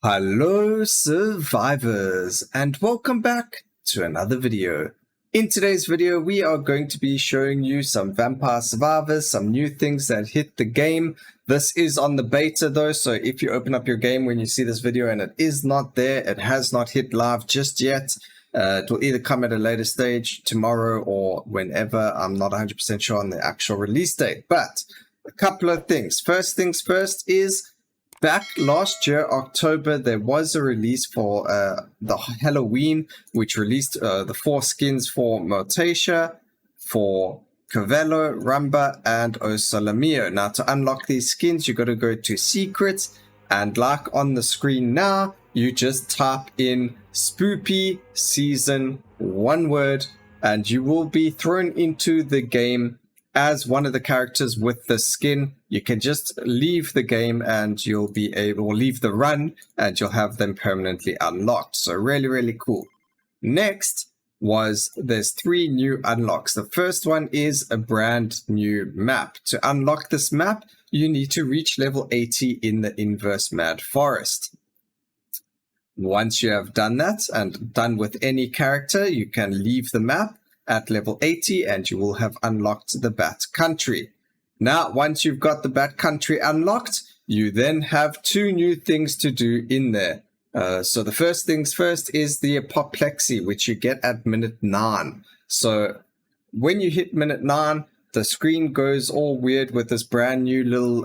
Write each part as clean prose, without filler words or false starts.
Hello survivors, and welcome back to another video. In today's video we are going to be showing you some Vampire Survivors, some new things that hit the game. This is on the beta though, so if you open up your game when you see this video and it is not there, it has not hit live just yet. It will either come at a later stage tomorrow or whenever. I'm not 100% sure on the actual release date, but a couple of things. First things first is back last year, October, there was a release for the Halloween, which released the 4 skins for Mortaccia, for Cavello, Ramba, and Osalamio. Now, to unlock these skins, you got to go to Secrets, and like on the screen now, you just type in Spoopy Season, one word, and you will be thrown into the game as one of the characters with the skin. You can just leave the game and you'll be able, or leave the run, and you'll have them permanently unlocked. So really cool. Next was there's 3 new unlocks. The first one is a brand new map. To unlock this map, you need to reach level 80 in the Inverse Mad Forest. Once you have done that and done with any character, you can leave the map at level 80 and you will have unlocked the Bat Country. Now, once you've got the Bat Country unlocked, you then have 2 new things to do in there. So the first things first is the apoplexy, which you get at minute 9. So when you hit minute 9, the screen goes all weird with this brand new little,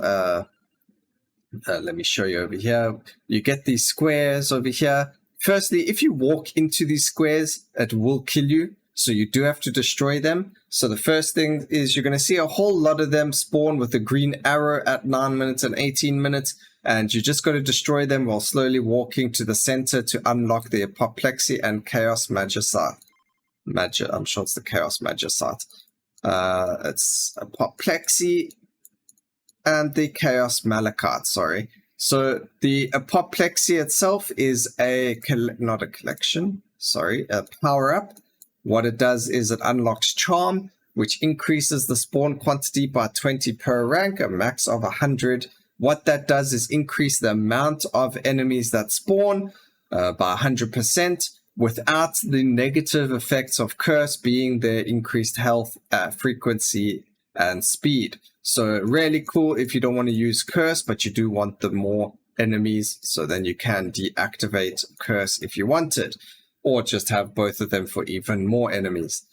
let me show you over here. You get these squares over here. Firstly, if you walk into these squares, it will kill you. So you do have to destroy them. So the first thing is you're going to see a whole lot of them spawn with a green arrow at 9 minutes and 18 minutes. And you just got to destroy them while slowly walking to the center to unlock the apoplexy and chaos magicite. I'm sure it's the chaos magicite. It's apoplexy and the chaos malachite, sorry. So the apoplexy itself is a power up. What it does is it unlocks Charm, which increases the spawn quantity by 20 per rank, a max of 100. What that does is increase the amount of enemies that spawn by 100% without the negative effects of Curse being their increased health, frequency, and speed. So really cool if you don't want to use Curse, but you do want the more enemies, so then you can deactivate Curse if you wanted, or just have both of them for even more enemies.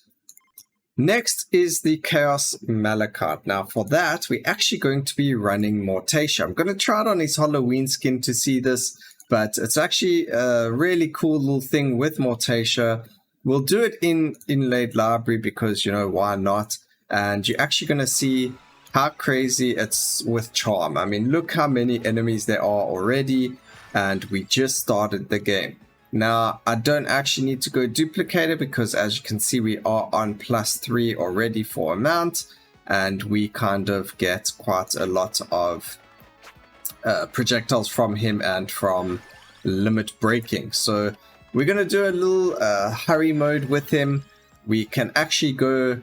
Next is the Chaos Malachite. Now for that, we're actually going to be running Mortaccia. I'm going to try it on his Halloween skin to see this, but it's actually a really cool little thing with Mortaccia. We'll do it in Inlaid Library because, you know, why not? And you're actually going to see how crazy it's with Charm. I mean, look how many enemies there are already, and we just started the game. Now, I don't actually need to go duplicate it because, as you can see, we are on +3 already for amount, and we kind of get quite a lot of projectiles from him and from limit breaking. So we're going to do a little hurry mode with him. We can actually go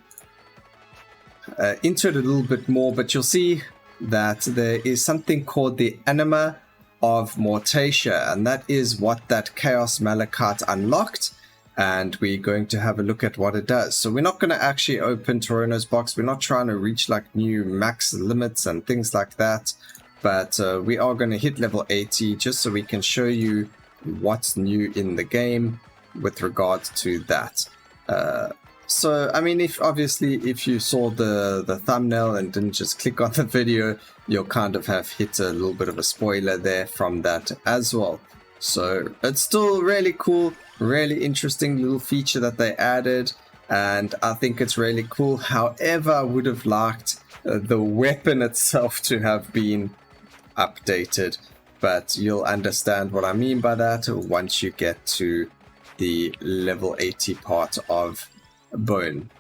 into it a little bit more, but you'll see that there is something called the Anima of Mortaccia, and that is what that Chaos Malachite unlocked, and we're going to have a look at what it does. So we're not going to actually open Torono's box. We're not trying to reach like new max limits and things like that, but we are going to hit level 80 just so we can show you what's new in the game with regard to that. So, I mean, if you saw the thumbnail and didn't just click on the video, you'll kind of have hit a little bit of a spoiler there from that as well. So, it's still really cool, really interesting little feature that they added, and I think it's really cool. However, I would have liked the weapon itself to have been updated, but you'll understand what I mean by that once you get to the level 80 part of Bone,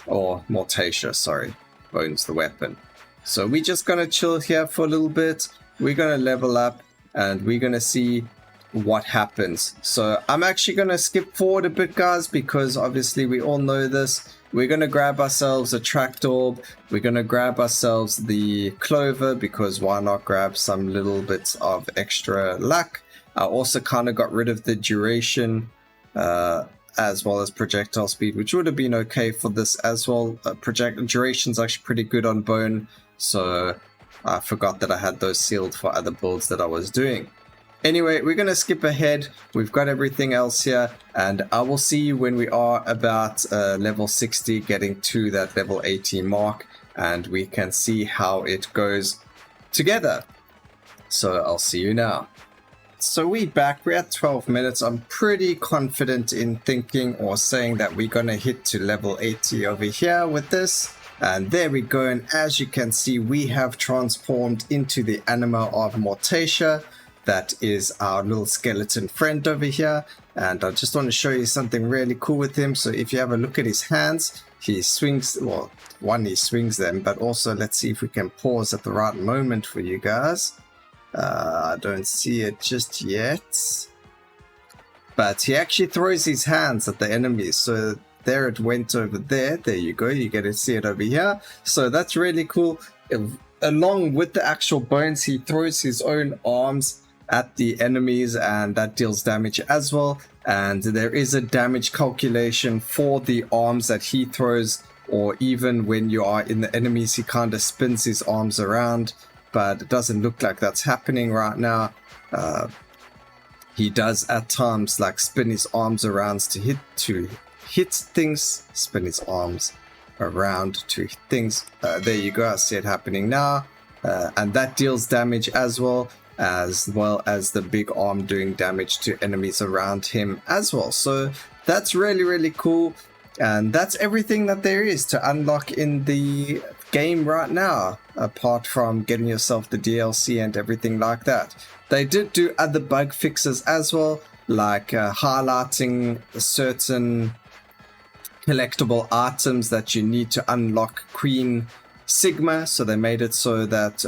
or Mortaccia, sorry. Bone's the weapon. So we're just gonna chill here for a little bit. We're gonna level up and we're gonna see what happens. So I'm actually gonna skip forward a bit, guys, because obviously we all know this. We're gonna grab ourselves a tracked orb. We're gonna grab ourselves the clover, because why not grab some little bits of extra luck. I also kind of got rid of the duration as well as projectile speed, which would have been okay for this as well. Duration's actually pretty good on bone, so I forgot that I had those sealed for other builds that I was doing. Anyway, we're going to skip ahead. We've got everything else here, and I will see you when we are about level 60, getting to that level 80 mark, and we can see how it goes together. So I'll see you now. So we're at 12 minutes. I'm pretty confident in thinking or saying that we're going to hit to level 80 over here with this. And there we go. And as you can see, we have transformed into the anima of Mortaccia. That is our little skeleton friend over here. And I just want to show you something really cool with him. So if you have a look at his hands, he swings, well, he swings them, but also let's see if we can pause at the right moment for you guys. I don't see it just yet, but he actually throws his hands at the enemies. So there it went over there. There you go. You get to see it over here. So that's really cool. Along with the actual bones, he throws his own arms at the enemies, and that deals damage as well. And there is a damage calculation for the arms that he throws, or even when you are in the enemies, he kind of spins his arms around. But it doesn't look like that's happening right now. He does at times like spin his arms around to hit things, spin his arms around to hit things. There you go, I see it happening now. And that deals damage as well as the big arm doing damage to enemies around him as well. So that's really, really cool. And that's everything that there is to unlock in the game right now, apart from getting yourself the DLC and everything like that. They did do other bug fixes as well, like highlighting certain collectible items that you need to unlock Queen Sigma. So they made it so that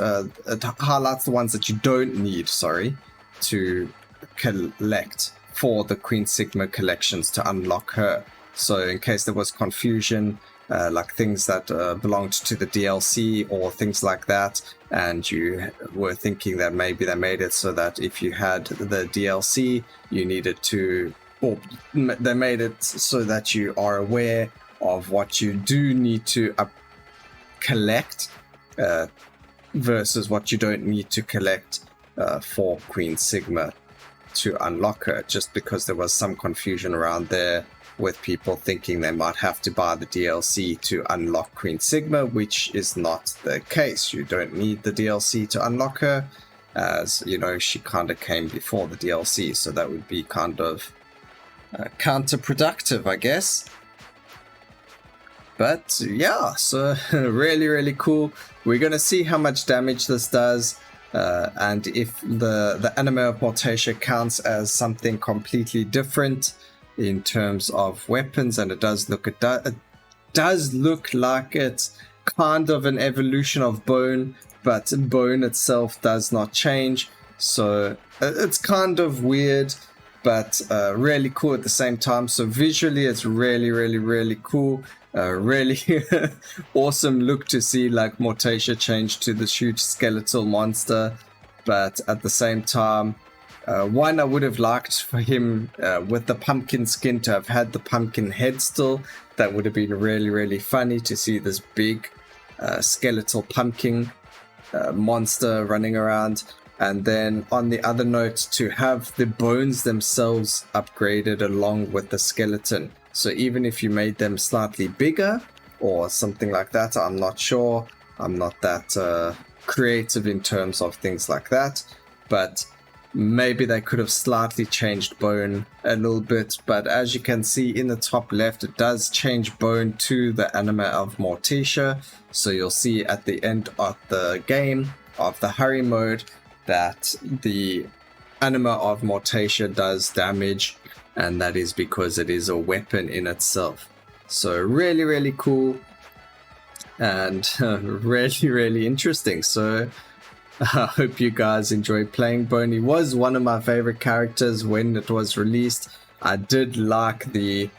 it highlights the ones that you don't need, to collect for the Queen Sigma collections to unlock her. So in case there was confusion, like things that belonged to the DLC or things like that, and you were thinking that maybe they made it so that if you had the DLC, you needed to, or they made it so that you are aware of what you do need to collect versus what you don't need to collect for Queen Sigma to unlock her, just because there was some confusion around there with people thinking they might have to buy the DLC to unlock Queen Sigma, which is not the case. You don't need the DLC to unlock her, as you know, she kind of came before the DLC, so that would be kind of counterproductive, I guess. But yeah, so really, really cool. We're going to see how much damage this does, and if the anima of Mortaccia counts as something completely different in terms of weapons. And it does look like it's kind of an evolution of bone, but bone itself does not change. So it's kind of weird, but really cool at the same time. So visually it's really, really, really cool. Really awesome look to see like Mortaccia change to this huge skeletal monster, but at the same time, one, I would have liked for him with the pumpkin skin to have had the pumpkin head still. That would have been really, really funny to see this big skeletal pumpkin monster running around. And then on the other note, to have the bones themselves upgraded along with the skeleton. So even if you made them slightly bigger or something like that, I'm not sure. I'm not that creative in terms of things like that. But maybe they could have slightly changed bone a little bit. But as you can see in the top left, it does change bone to the anima of Morticia. So you'll see at the end of the game, of the hurry mode, that the anima of Mortaccia does damage, and that is because it is a weapon in itself. So really, really cool, and really, really interesting. So I hope you guys enjoy playing Bone. He was one of my favorite characters when it was released. I did like the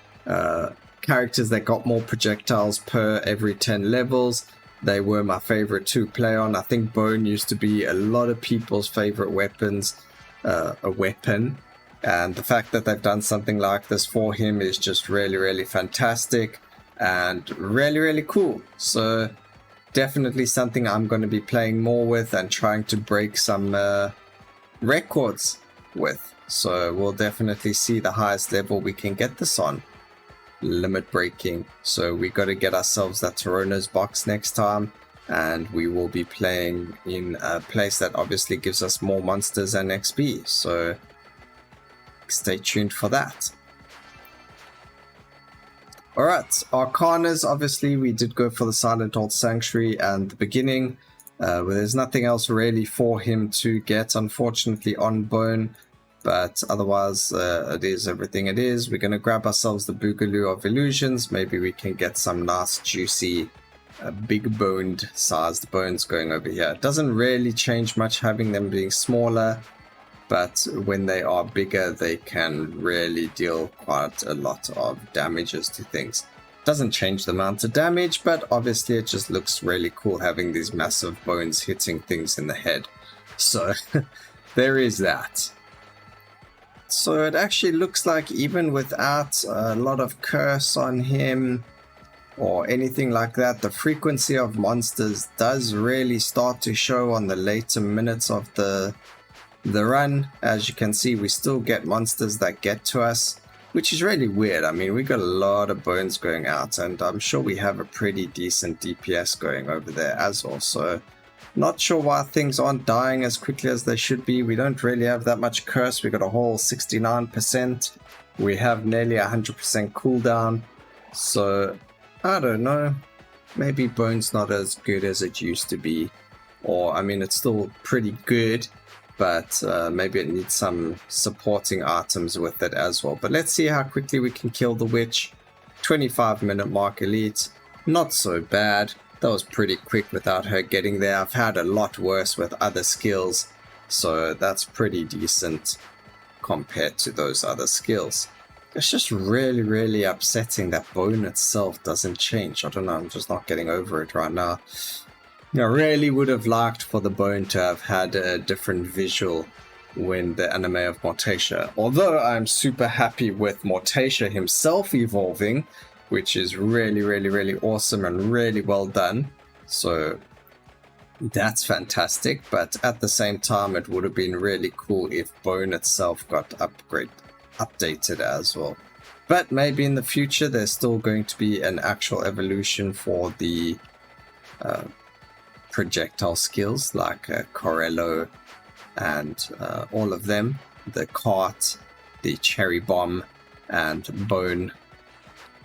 characters that got more projectiles per every 10 levels. They were my favorite to play on. I think Bone used to be a lot of people's favorite weapons. a weapon. And the fact that they've done something like this for him is just really, really fantastic and really, really cool. So definitely something I'm going to be playing more with and trying to break some records with. So we'll definitely see the highest level we can get this on. Limit breaking. So we got to get ourselves that Torono's box next time. And we will be playing in a place that obviously gives us more monsters and XP. So stay tuned for that. Alright, Arcanas, obviously we did go for the Silent Old Sanctuary and the beginning. Where there's nothing else really for him to get, unfortunately, on Bone. But otherwise, it is everything it is. We're going to grab ourselves the Boogaloo of Illusions. Maybe we can get some nice, juicy, big boned sized bones going over here. It doesn't really change much having them being smaller. But when they are bigger, they can really deal quite a lot of damages to things. Doesn't change the amount of damage, but obviously it just looks really cool having these massive bones hitting things in the head. So there is that. So it actually looks like even without a lot of curse on him or anything like that, the frequency of monsters does really start to show on the later minutes of the run. As you can see, we still get monsters that get to us, which is really weird. I mean, we got a lot of bones going out, and I'm sure we have a pretty decent DPS going over there as well. So not sure why things aren't dying as quickly as they should be. We don't really have that much curse. We got a whole 69%. We have nearly 100% cooldown. So I don't know. Maybe Bone's not as good as it used to be. Or, I mean, it's still pretty good, but maybe it needs some supporting items with it as well. But let's see how quickly we can kill the witch. 25-minute mark elite. Not so bad. That was pretty quick without her getting there. I've had a lot worse with other skills, so that's pretty decent compared to those other skills. It's just really, really upsetting that Bone itself doesn't change. I don't know, I'm just not getting over it right now. I really would have liked for the Bone to have had a different visual when the anime of Mortaccia. Although I'm super happy with Mortaccia himself evolving, which is really, really, really awesome and really well done. So that's fantastic. But at the same time, it would have been really cool if Bone itself got updated as well. But maybe in the future, there's still going to be an actual evolution for the projectile skills like Corello and all of them. The cart, the cherry bomb, and Bone.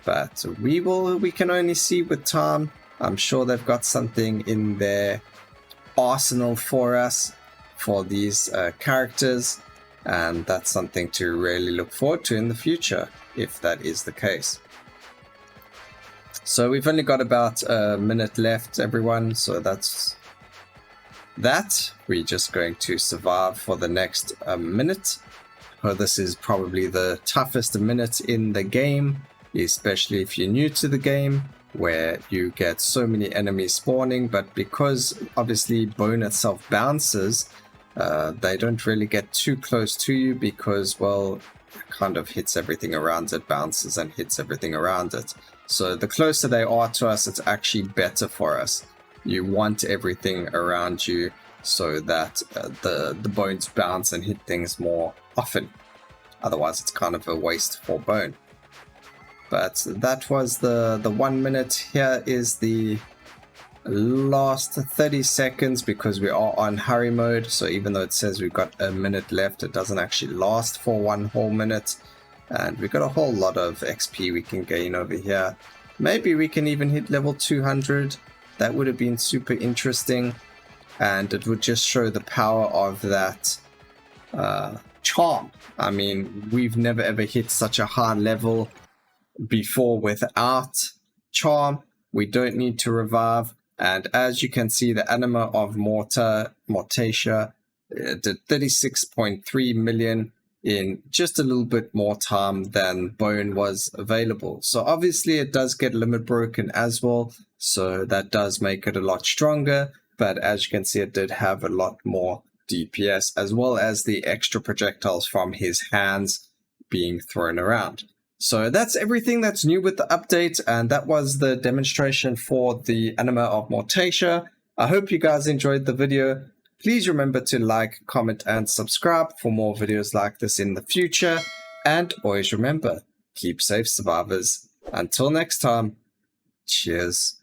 But we can only see with time. I'm sure they've got something in their arsenal for us, for these characters, and that's something to really look forward to in the future, if that is the case. So we've only got about a minute left, everyone, so that's that. We're just going to survive for the next minute. This is probably the toughest minute in the game, especially if you're new to the game, where you get so many enemies spawning. But because obviously Bone itself bounces, they don't really get too close to you because, well, it kind of hits everything around it, bounces and hits everything around it. So the closer they are to us, it's actually better for us. You want everything around you so that the bones bounce and hit things more often. Otherwise, it's kind of a waste for Bone. But that was the 1 minute. Here is the last 30 seconds because we are on hurry mode. So even though it says we've got a minute left, it doesn't actually last for 1 whole minute. And we've got a whole lot of XP we can gain over here. Maybe we can even hit level 200. That would have been super interesting. And it would just show the power of that charm. I mean, we've never ever hit such a high level before without charm. We don't need to revive. And as you can see, the anima of Mortaccia did 36.3 million in just a little bit more time than Bone was available. So obviously it does get limit broken as well, so that does make it a lot stronger. But as you can see, it did have a lot more DPS, as well as the extra projectiles from his hands being thrown around. So that's everything that's new with the update, and that was the demonstration for the anima of Mortaccia. I hope you guys enjoyed the video. Please remember to like, comment, and subscribe for more videos like this in the future. And always remember, keep safe, survivors. Until next time, cheers.